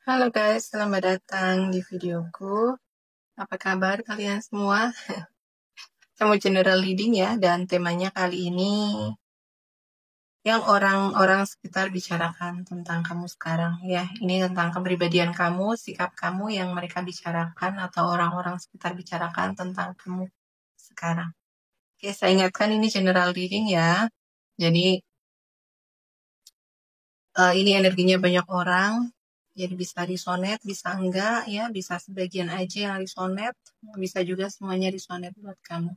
Halo guys, selamat datang di videoku. Apa kabar kalian semua? Saya mau general reading ya, dan temanya kali ini yang orang-orang sekitar bicarakan tentang kamu sekarang ya. Ini tentang kepribadian kamu, sikap kamu yang mereka bicarakan atau orang-orang sekitar bicarakan tentang kamu sekarang. Oke, saya ingatkan ini general reading ya. Jadi ini energinya banyak orang, jadi bisa resonate, bisa enggak ya, bisa sebagian aja yang resonate, bisa juga semuanya resonate buat kamu.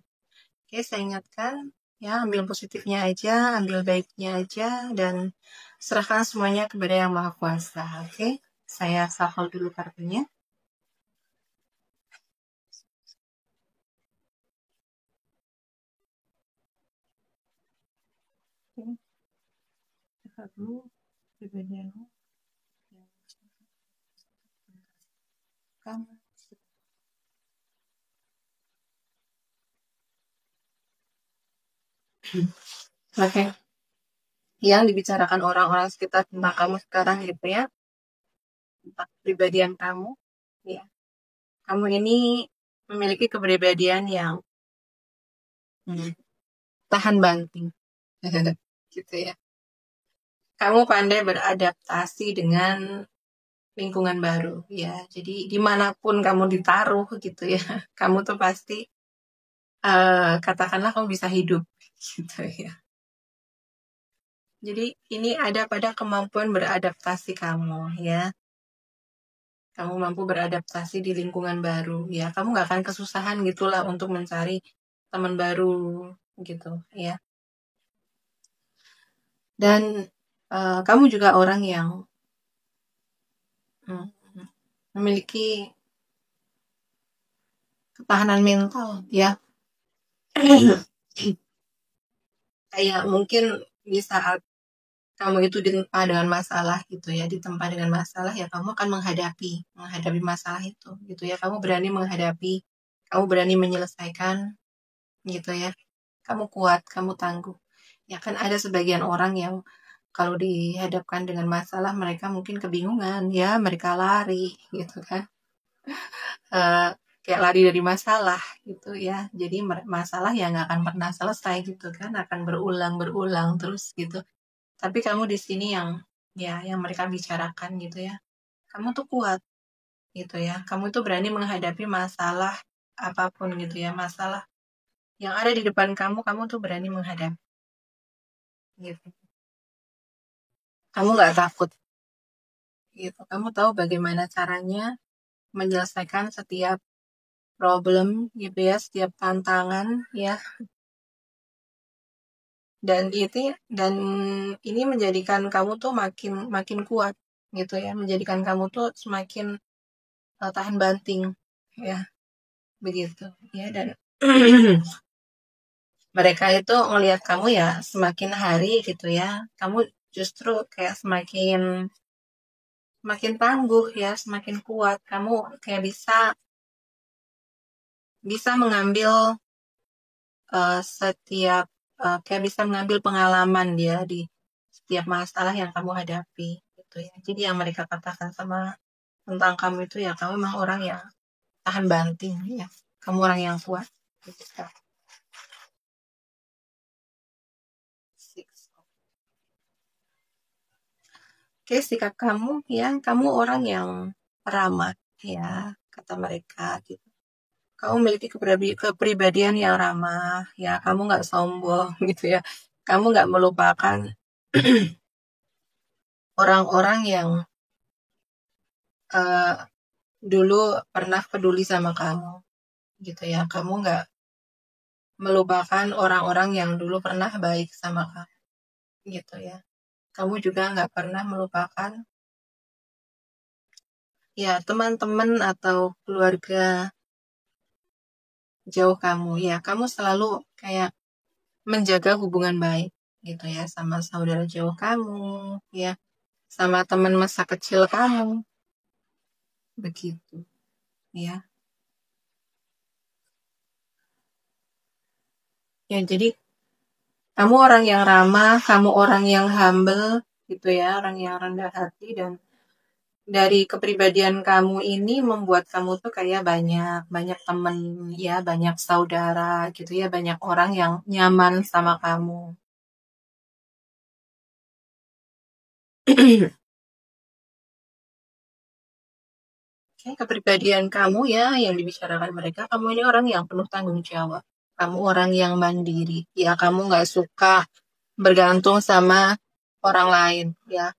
Oke, saya ingatkan ya, ambil positifnya aja, ambil baiknya aja, dan serahkan semuanya kepada Yang Maha Kuasa. Oke, saya shuffle dulu kartunya. Oke, lihat dulu kepribadianmu yang kamu. Oke, yang dibicarakan orang-orang sekitar tentang kamu sekarang gitu ya, tentang kepribadian kamu. Ya, kamu ini memiliki kepribadian yang tahan banting, gitu ya. Kamu pandai beradaptasi dengan lingkungan baru, ya. Jadi dimanapun kamu ditaruh, gitu ya, kamu tuh pasti katakanlah kamu bisa hidup, gitu ya. Jadi ini ada pada kemampuan beradaptasi kamu, ya. Kamu mampu beradaptasi di lingkungan baru, ya. Kamu nggak akan kesusahan gitulah untuk mencari teman baru, gitu, ya. Dan kamu juga orang yang memiliki ketahanan mental, ya. Kayak mungkin di saat kamu itu ditempa dengan masalah gitu ya, ditempa dengan masalah ya, kamu akan menghadapi masalah itu gitu ya. Kamu berani menghadapi, kamu berani menyelesaikan gitu ya. Kamu kuat, kamu tangguh. Ya kan ada sebagian orang yang kalau dihadapkan dengan masalah mereka mungkin kebingungan ya, mereka lari gitu kan. Eh, kayak lari dari masalah gitu ya. Jadi masalah yang nggak akan pernah selesai gitu kan, akan berulang-berulang terus gitu. Tapi kamu di sini yang ya yang mereka bicarakan gitu ya. Kamu tuh kuat gitu ya. Kamu tuh berani menghadapi masalah apapun gitu ya. Masalah yang ada di depan kamu tuh berani menghadapi gitu. Kamu nggak takut gitu. Kamu tahu bagaimana caranya menyelesaikan setiap problem gitu ya, setiap tantangan ya. Dan ini menjadikan kamu tuh makin makin kuat gitu ya. Menjadikan kamu tuh semakin tahan banting ya. Begitu ya. Dan mereka itu ngelihat kamu ya semakin hari gitu ya, kamu justru kayak semakin tangguh ya, semakin kuat, kamu kayak bisa bisa mengambil setiap kayak bisa mengambil pengalaman dia di setiap masalah yang kamu hadapi gitu ya. Jadi yang mereka katakan sama tentang kamu itu ya, kamu memang orang yang tahan banting ya, kamu orang yang kuat gitu. Oke, sikap kamu ya, kamu orang yang ramah ya, kata mereka gitu. Kamu memiliki kepribadian yang ramah ya, kamu nggak sombong gitu ya. Kamu nggak melupakan orang-orang yang uh, dulu pernah peduli sama kamu gitu ya. Kamu nggak melupakan orang-orang yang dulu pernah baik sama kamu gitu ya. Kamu juga nggak pernah melupakan ya teman-teman atau keluarga jauh kamu ya. Kamu selalu kayak menjaga hubungan baik gitu ya, sama saudara jauh kamu ya, sama teman masa kecil kamu begitu ya. Ya jadi kamu orang yang ramah, kamu orang yang humble gitu ya, orang yang rendah hati, dan dari kepribadian kamu ini membuat kamu tuh kayak banyak banyak temen ya, banyak saudara gitu ya, banyak orang yang nyaman sama kamu. Kayak kepribadian kamu ya yang dibicarakan mereka, kamu ini orang yang penuh tanggung jawab. Kamu orang yang mandiri. Ya, kamu nggak suka bergantung sama orang lain ya.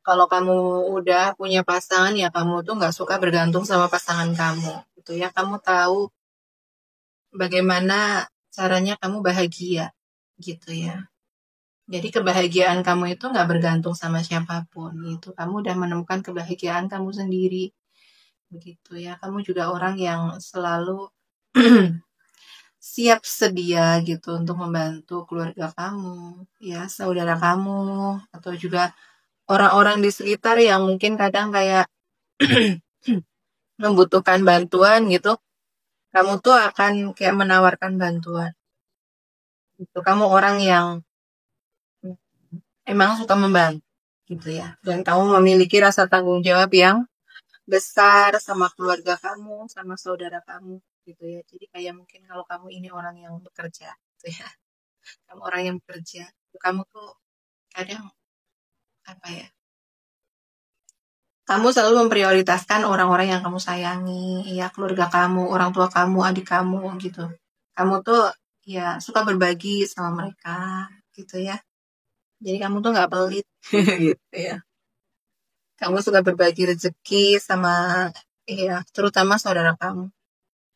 Kalau kamu udah punya pasangan ya kamu tuh nggak suka bergantung sama pasangan kamu gitu ya. Kamu tahu bagaimana caranya kamu bahagia gitu ya. Jadi kebahagiaan kamu itu nggak bergantung sama siapapun gitu. Kamu udah menemukan kebahagiaan kamu sendiri begitu ya. Kamu juga orang yang selalu siap sedia gitu untuk membantu keluarga kamu, ya saudara kamu, atau juga orang-orang di sekitar yang mungkin kadang kayak membutuhkan bantuan gitu. Kamu tuh akan kayak menawarkan bantuan. Gitu. Kamu orang yang emang suka membantu gitu ya. Dan kamu memiliki rasa tanggung jawab yang besar sama keluarga kamu, sama saudara kamu gitu ya. Jadi kayak mungkin kalau kamu ini orang yang bekerja gitu ya. Kamu orang yang bekerja, kamu tuh kadang apa ya? Kamu selalu memprioritaskan orang-orang yang kamu sayangi, ya keluarga kamu, orang tua kamu, adik kamu gitu. Kamu tuh ya suka berbagi sama mereka gitu ya. Jadi kamu tuh nggak pelit gitu ya. Kamu suka berbagi rezeki sama ya terutama saudara kamu,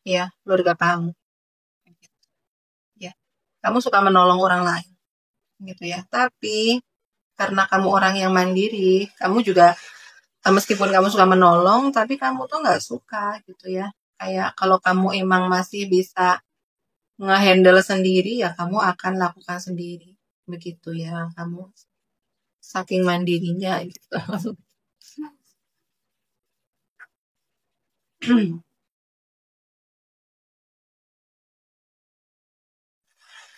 ya keluarga kamu, ya. Kamu suka menolong orang lain gitu ya. Tapi karena kamu orang yang mandiri, kamu juga meskipun kamu suka menolong, tapi kamu tuh nggak suka gitu ya. Kayak kalau kamu emang masih bisa ngehandle sendiri, ya kamu akan lakukan sendiri. Begitu ya, kamu saking mandirinya gitu.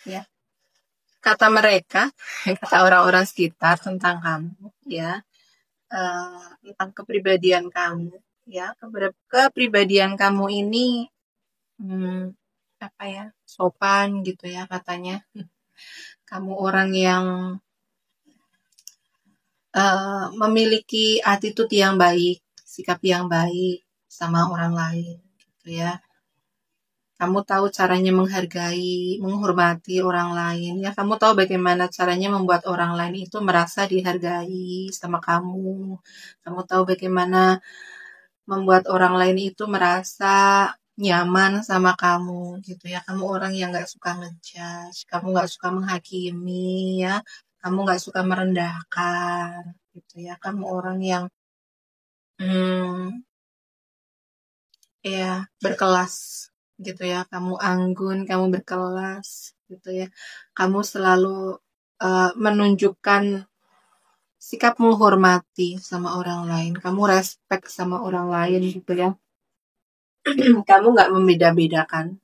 Ya, kata mereka, kata orang-orang sekitar tentang kamu, ya, tentang kepribadian kamu, ya, kepribadian kamu ini, hmm, apa ya, sopan gitu ya katanya. Kamu orang yang memiliki attitude yang baik, sikap yang baik sama orang lain, gitu ya. Kamu tahu caranya menghargai, menghormati orang lain, ya. Kamu tahu bagaimana caranya membuat orang lain itu merasa dihargai sama kamu. Kamu tahu bagaimana membuat orang lain itu merasa nyaman sama kamu, gitu ya. Kamu orang yang nggak suka ngejudge, kamu nggak suka menghakimi, ya. Kamu nggak suka merendahkan, gitu ya. Kamu orang yang hmm, ya berkelas gitu ya. Kamu anggun, kamu berkelas gitu ya. Kamu selalu menunjukkan sikap menghormati sama orang lain. Kamu respect sama orang lain gitu ya. Kamu nggak membeda-bedakan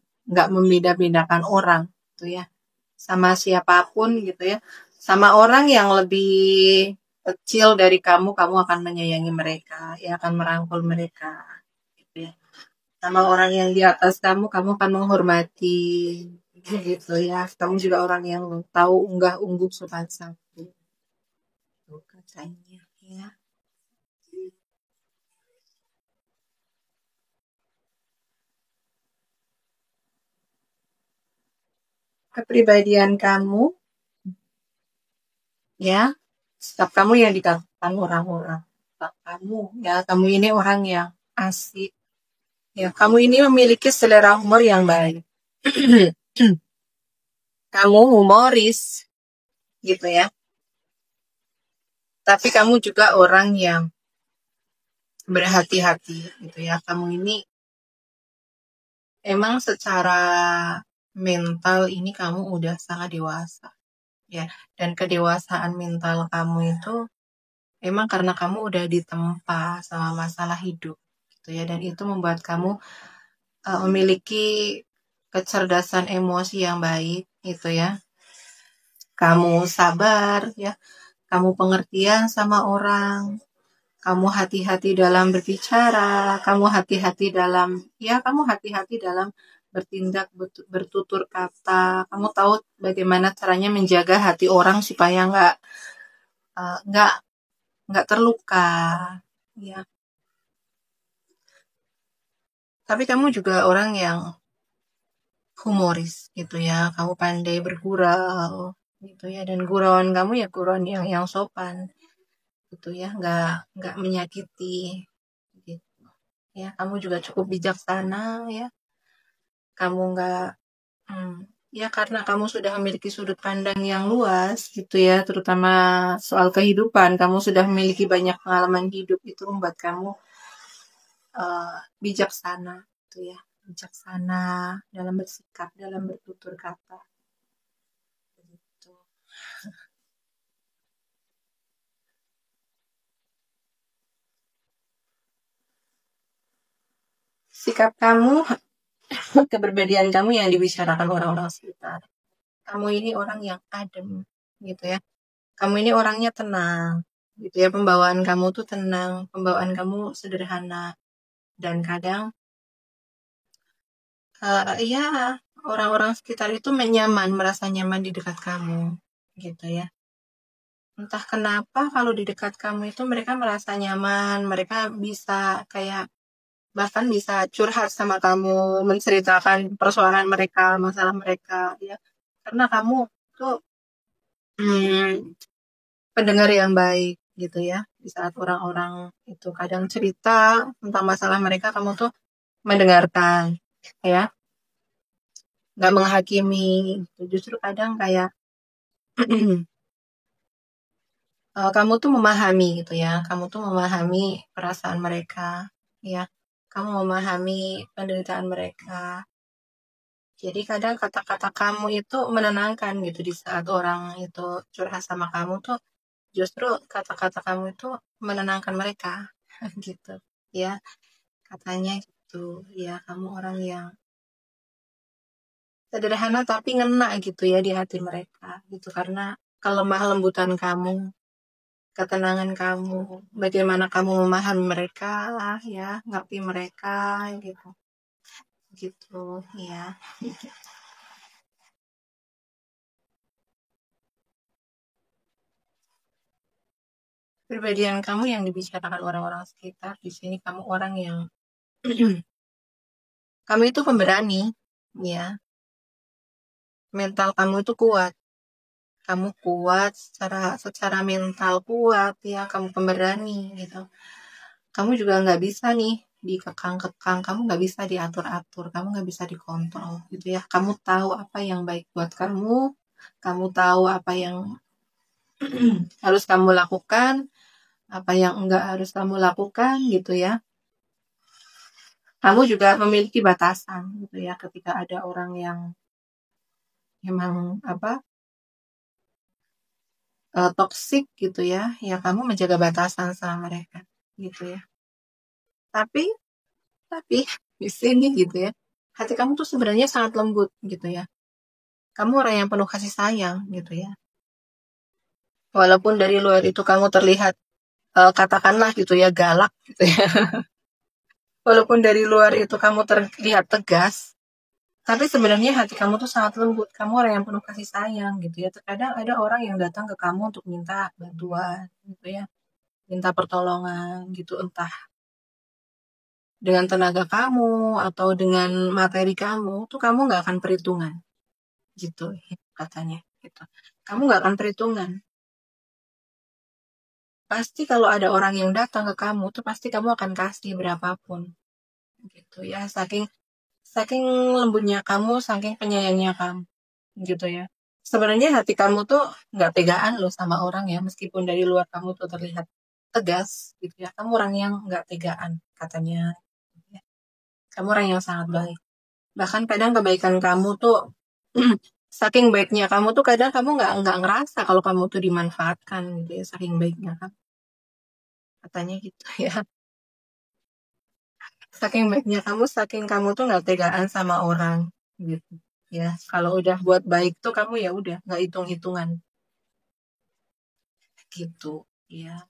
orang gitu ya. Sama siapapun gitu ya. Sama orang yang lebih kecil dari kamu akan menyayangi mereka, ya akan merangkul mereka gitu ya. Sama orang yang di atas kamu akan menghormati gitu ya. Kamu juga orang yang tahu unggah ungguh sopan santun. Tuh katanya ya. Kepribadian kamu ya, sikap kamu yang dikatakan orang-orang. Sikap kamu ya, kamu ini orang yang asik. Ya, kamu ini memiliki selera humor yang baik. Kamu humoris gitu ya. Tapi kamu juga orang yang berhati-hati gitu ya. Kamu ini emang secara mental ini kamu udah sangat dewasa ya. Dan kedewasaan mental kamu itu emang karena kamu udah ditempa sama masalah hidup gitu ya. Dan itu membuat kamu memiliki kecerdasan emosi yang baik gitu ya. Kamu sabar ya. Kamu pengertian sama orang. kamu hati-hati dalam berbicara, kamu hati-hati dalam, ya kamu hati-hati dalam bertindak, bertutur kata. Kamu tahu bagaimana caranya menjaga hati orang supaya eh, nggak nggak terluka, ya. Tapi kamu juga orang yang humoris gitu ya. Kamu pandai bergurau gitu ya. Dan gurauan kamu ya gurauan yang sopan gitu ya. Nggak menyakiti gitu. Ya, kamu juga cukup bijaksana ya. Kamu nggak hmm, ya karena kamu sudah memiliki sudut pandang yang luas gitu ya, terutama soal kehidupan. Kamu sudah memiliki banyak pengalaman hidup itu membuat kamu bijaksana gitu ya. Bijaksana dalam bersikap, dalam bertutur kata gitu. Sikap kamu, kepribadian kamu yang dibicarakan orang-orang sekitar. Kamu ini orang yang adem gitu ya. Kamu ini orangnya tenang gitu ya. Pembawaan kamu tuh tenang, pembawaan kamu sederhana dan kadang ya orang-orang sekitar itu nyaman, merasa nyaman di dekat kamu gitu ya. Entah kenapa kalau di dekat kamu itu mereka merasa nyaman, mereka bisa kayak bahkan bisa curhat sama kamu, menceritakan persoalan mereka, masalah mereka ya. Karena kamu tuh hmm, pendengar yang baik gitu ya. Di saat orang-orang itu kadang cerita tentang masalah mereka, kamu tuh mendengarkan ya, nggak menghakimi gitu. Justru kadang kayak kamu tuh memahami gitu ya. Kamu tuh memahami perasaan mereka ya. Kamu memahami penderitaan mereka. Jadi kadang kata-kata kamu itu menenangkan gitu di saat orang itu curhat sama kamu tuh justru kata-kata kamu itu menenangkan mereka gitu ya, katanya gitu ya. Kamu orang yang sederhana tapi ngena gitu ya di hati mereka gitu karena kelemah lembutan kamu, ketenangan kamu, bagaimana kamu memahami mereka ya, ngerti mereka gitu gitu ya. Kepribadian kamu yang dibicarakan orang-orang sekitar di sini, kamu orang yang kamu itu pemberani ya, mental kamu itu kuat. Kamu kuat secara mental kuat ya, kamu pemberani gitu. Kamu juga nggak bisa nih dikekang-kekang, kamu nggak bisa diatur-atur, kamu nggak bisa dikontrol gitu ya. Kamu tahu apa yang baik buat kamu tahu apa yang harus kamu lakukan, apa yang enggak harus kamu lakukan gitu ya. Kamu juga memiliki batasan gitu ya, ketika ada orang yang memang toksik gitu ya, ya kamu menjaga batasan sama mereka gitu ya. Tapi tapi di sini gitu ya, hati kamu tuh sebenarnya sangat lembut gitu ya. Kamu orang yang penuh kasih sayang gitu ya. Walaupun dari luar itu kamu terlihat katakanlah gitu ya galak gitu ya. Walaupun dari luar itu kamu terlihat tegas, tapi sebenarnya hati kamu tuh sangat lembut. Kamu orang yang penuh kasih sayang gitu ya. Terkadang ada orang yang datang ke kamu untuk minta bantuan gitu ya, minta pertolongan gitu, entah dengan tenaga kamu atau dengan materi kamu, tuh kamu nggak akan perhitungan gitu ya, katanya gitu. Kamu nggak akan perhitungan. Pasti kalau ada orang yang datang ke kamu tuh pasti kamu akan kasih berapapun gitu ya. Saking saking lembutnya kamu, saking penyayangnya kamu gitu ya. Sebenarnya hati kamu tuh nggak tegaan loh sama orang ya, meskipun dari luar kamu tuh terlihat tegas gitu ya. Kamu orang yang nggak tegaan katanya. Ya. Kamu orang yang sangat baik. Bahkan kadang kebaikan kamu tuh saking baiknya kamu tuh kadang kamu nggak ngerasa kalau kamu tuh dimanfaatkan gitu ya, saking baiknya kan, katanya gitu ya. Saking baiknya kamu, saking kamu tuh nggak tegaan sama orang gitu ya. Kalau udah buat baik tuh kamu ya udah nggak hitung-hitungan gitu ya.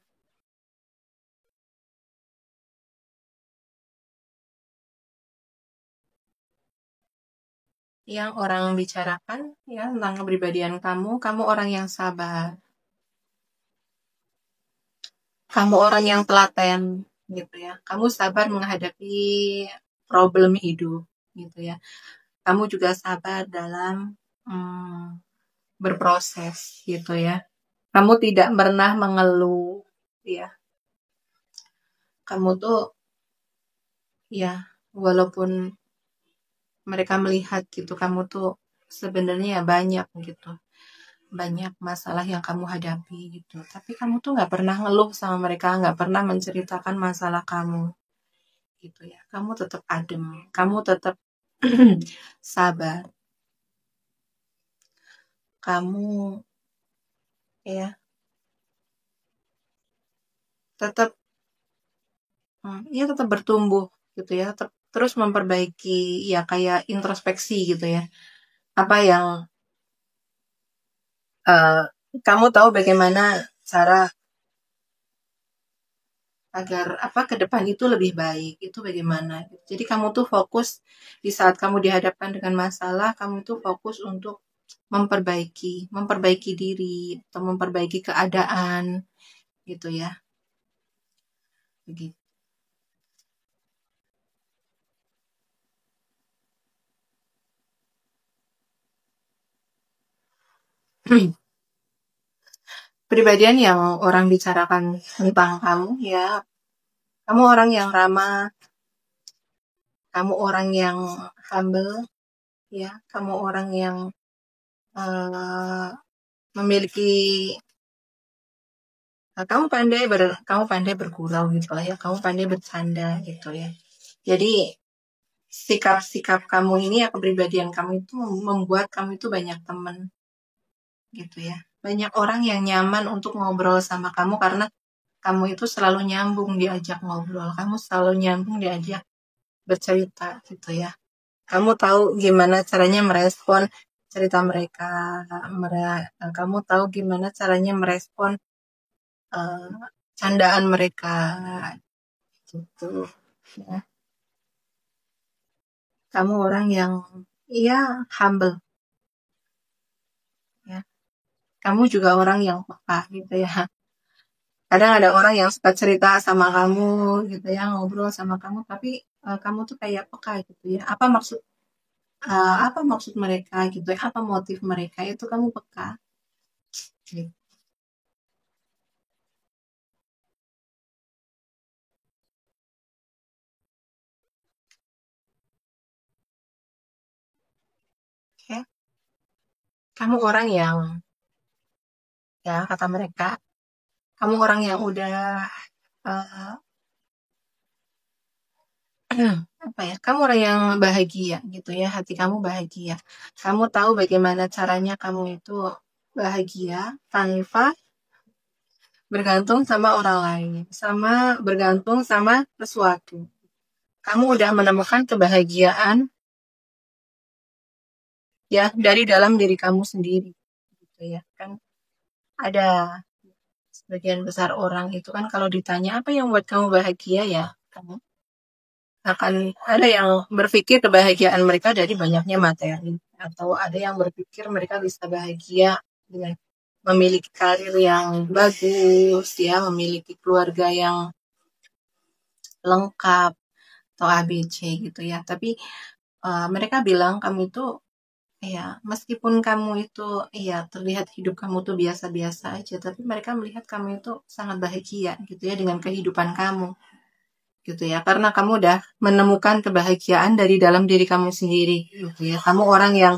yang orang bicarakan ya tentang kepribadian kamu orang yang sabar. Kamu orang yang telaten gitu ya. Kamu sabar menghadapi problem hidup gitu ya. Kamu juga sabar dalam berproses gitu ya. Kamu tidak pernah mengeluh ya. Kamu tuh ya walaupun mereka melihat gitu kamu tuh sebenarnya ya banyak gitu. Banyak masalah yang kamu hadapi gitu. Tapi kamu tuh nggak pernah ngeluh sama mereka, nggak pernah menceritakan masalah kamu gitu ya. Kamu tetap adem, kamu tetap sabar, kamu ya tetap ya tetap bertumbuh gitu ya, tetap terus memperbaiki ya kayak introspeksi gitu ya. Apa yang eh, kamu tahu bagaimana cara agar apa ke depan itu lebih baik itu bagaimana. Jadi kamu tuh fokus di saat kamu dihadapkan dengan masalah, kamu tuh fokus untuk memperbaiki diri atau memperbaiki keadaan gitu ya. Begitu. Pribadian yang orang bicarakan tentang kamu ya, kamu orang yang ramah, kamu orang yang humble, ya, kamu orang yang uh, memiliki, kamu pandai bergurau gitu lah ya, kamu pandai bercanda gitu ya. Jadi sikap-sikap kamu ini ya kepribadian kamu itu membuat kamu itu banyak teman gitu ya. Banyak orang yang nyaman untuk ngobrol sama kamu karena kamu itu selalu nyambung diajak ngobrol, kamu selalu nyambung diajak bercerita gitu ya. Kamu tahu gimana caranya merespon cerita mereka, kamu tahu gimana caranya merespon uh, candaan mereka gitu. Ya. Kamu orang yang iya humble ya. Kamu juga orang yang peka gitu ya. Kadang ada orang yang suka cerita sama kamu gitu ya, ngobrol sama kamu, tapi kamu tuh kayak peka gitu ya. Apa maksud mereka gitu ya, apa motif mereka itu kamu peka. Gitu. Ya. Kamu orang yang ya kata mereka, kamu orang yang udah eh, apa ya? Kamu orang yang bahagia gitu ya, hati kamu bahagia. Kamu tahu bagaimana caranya kamu itu bahagia tanpa bergantung sama orang lain, sama bergantung sama sesuatu. Kamu udah menemukan kebahagiaan ya dari dalam diri kamu sendiri gitu ya. Kan ada sebagian besar orang itu kan kalau ditanya apa yang buat kamu bahagia ya, kamu akan ada yang berpikir kebahagiaan mereka dari banyaknya materi atau ada yang berpikir mereka bisa bahagia dengan memiliki karir yang bagus ya, memiliki keluarga yang lengkap atau ABC gitu ya. Tapi mereka bilang kamu itu ya meskipun kamu itu ya terlihat hidup kamu tuh biasa-biasa aja, tapi mereka melihat kamu itu sangat bahagia gitu ya dengan kehidupan kamu gitu ya. Karena kamu udah menemukan kebahagiaan dari dalam diri kamu sendiri gitu ya. Kamu orang yang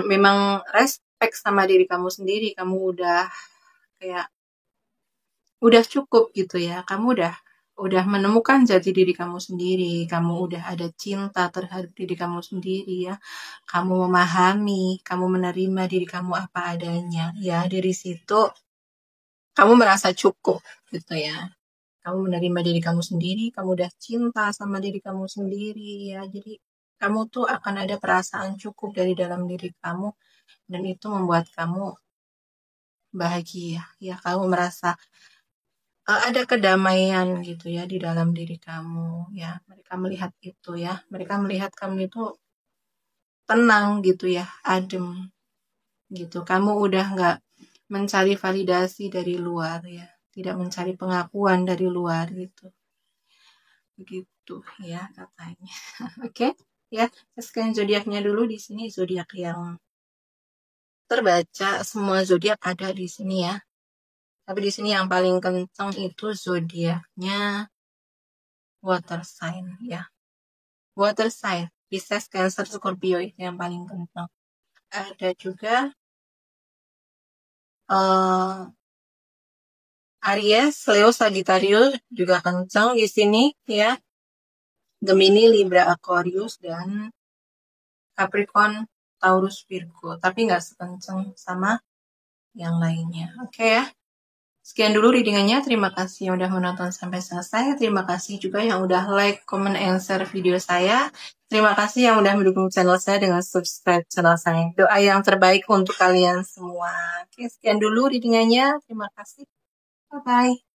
memang respect sama diri kamu sendiri. Kamu udah kayak udah cukup gitu ya. Kamu udah menemukan jati diri kamu sendiri. Kamu udah ada cinta terhadap diri kamu sendiri ya. Kamu memahami, kamu menerima diri kamu apa adanya ya. Dari situ kamu merasa cukup gitu ya. Kamu menerima diri kamu sendiri, kamu udah cinta sama diri kamu sendiri ya. Jadi kamu tuh akan ada perasaan cukup dari dalam diri kamu dan itu membuat kamu bahagia ya. Kamu merasa ada kedamaian gitu ya di dalam diri kamu ya. Mereka melihat itu ya. Mereka melihat kamu itu tenang gitu ya, adem gitu. Kamu udah nggak mencari validasi dari luar ya, tidak mencari pengakuan dari luar gitu. Begitu ya katanya. Oke, ya. Sekian zodiaknya dulu di sini, zodiak yang terbaca, semua zodiak ada di sini ya. Tapi di sini yang paling kencang itu zodiaknya water sign ya. Water sign, Pisces, Cancer, Scorpio itu yang paling kencang. Ada juga Aries, Leo, Sagittarius juga kencang di sini ya. Gemini, Libra, Aquarius, dan Capricorn, Taurus, Virgo. Tapi nggak sekencang sama yang lainnya. Oke ya. Sekian dulu readingannya. Terima kasih yang udah menonton sampai selesai. Terima kasih juga yang udah like, comment, and share video saya. Terima kasih yang udah mendukung channel saya dengan subscribe channel saya. Doa yang terbaik untuk kalian semua. Oke, sekian dulu readingannya. Terima kasih. Bye-bye.